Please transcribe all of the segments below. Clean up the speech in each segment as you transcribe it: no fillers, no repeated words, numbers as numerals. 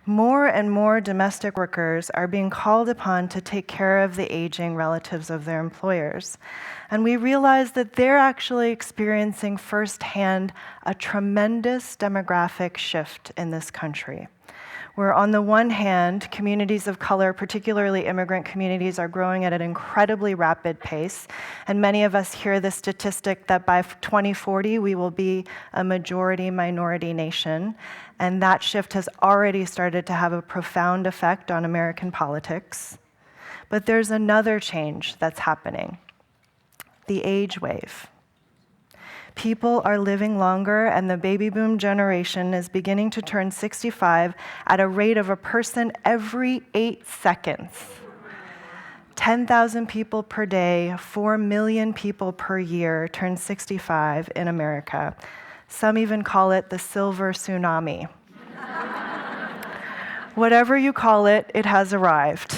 More and more domestic workers are being called upon to take care of the aging relatives of their employers. And we realize that they're actually experiencing firsthand a tremendous demographic shift in this country, where on the one hand, communities of color, particularly immigrant communities, are growing at an incredibly rapid pace. And many of us hear the statistic that by 2040, we will be a majority minority nation. And that shift has already started to have a profound effect on American politics. But there's another change that's happening: the age wave. People are living longer, and the baby boom generation is beginning to turn 65 at a rate of a person every 8 seconds. 10,000 people per day, 4 million people per year turn 65 in America. Some even call it the silver tsunami. Whatever you call it, it has arrived.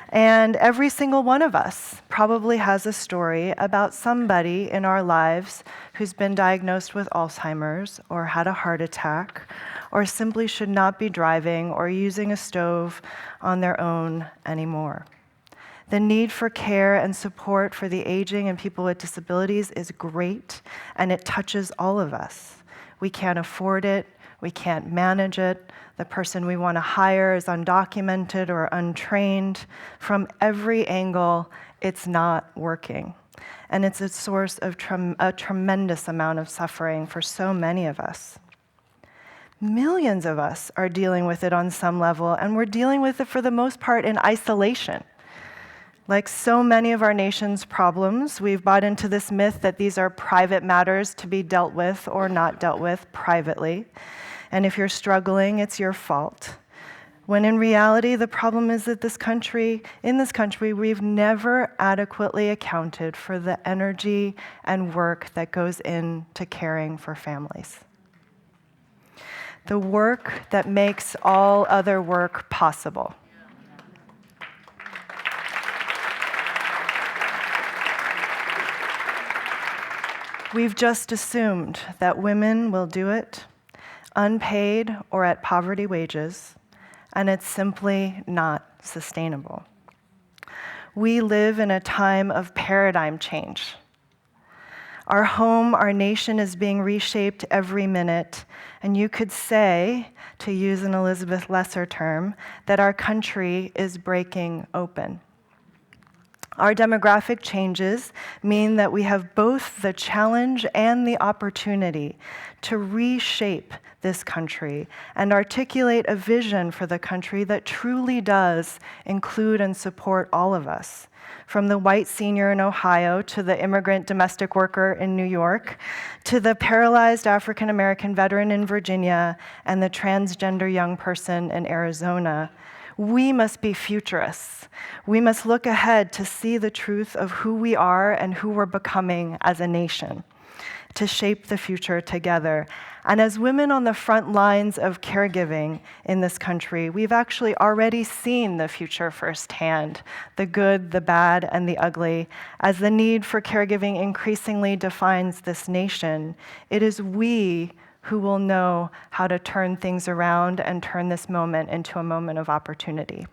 And every single one of us probably has a story about somebody in our lives who's been diagnosed with Alzheimer's or had a heart attack or simply should not be driving or using a stove on their own anymore. The need for care and support for the aging and people with disabilities is great, and it touches all of us. We can't afford it. We can't manage it. The person we want to hire is undocumented or untrained. From every angle, it's not working. And it's a source of a tremendous amount of suffering for so many of us. Millions of us are dealing with it on some level, and we're dealing with it for the most part in isolation. Like so many of our nation's problems, we've bought into this myth that these are private matters to be dealt with or not dealt with privately. And if you're struggling, it's your fault. When in reality, the problem is that in this country, we've never adequately accounted for the energy and work that goes into caring for families. The work that makes all other work possible. We've just assumed that women will do it, unpaid or at poverty wages, and it's simply not sustainable. We live in a time of paradigm change. Our home, our nation is being reshaped every minute, and you could say, to use an Elizabeth Lesser term, that our country is breaking open. Our demographic changes mean that we have both the challenge and the opportunity to reshape this country and articulate a vision for the country that truly does include and support all of us, from the white senior in Ohio to the immigrant domestic worker in New York, to the paralyzed African American veteran in Virginia and the transgender young person in Arizona. We must be futurists. We must look ahead to see the truth of who we are and who we're becoming as a nation, to shape the future together. And as women on the front lines of caregiving in this country, we've actually already seen the future firsthand, the good, the bad, and the ugly. As the need for caregiving increasingly defines this nation, it is we who will know how to turn things around and turn this moment into a moment of opportunity.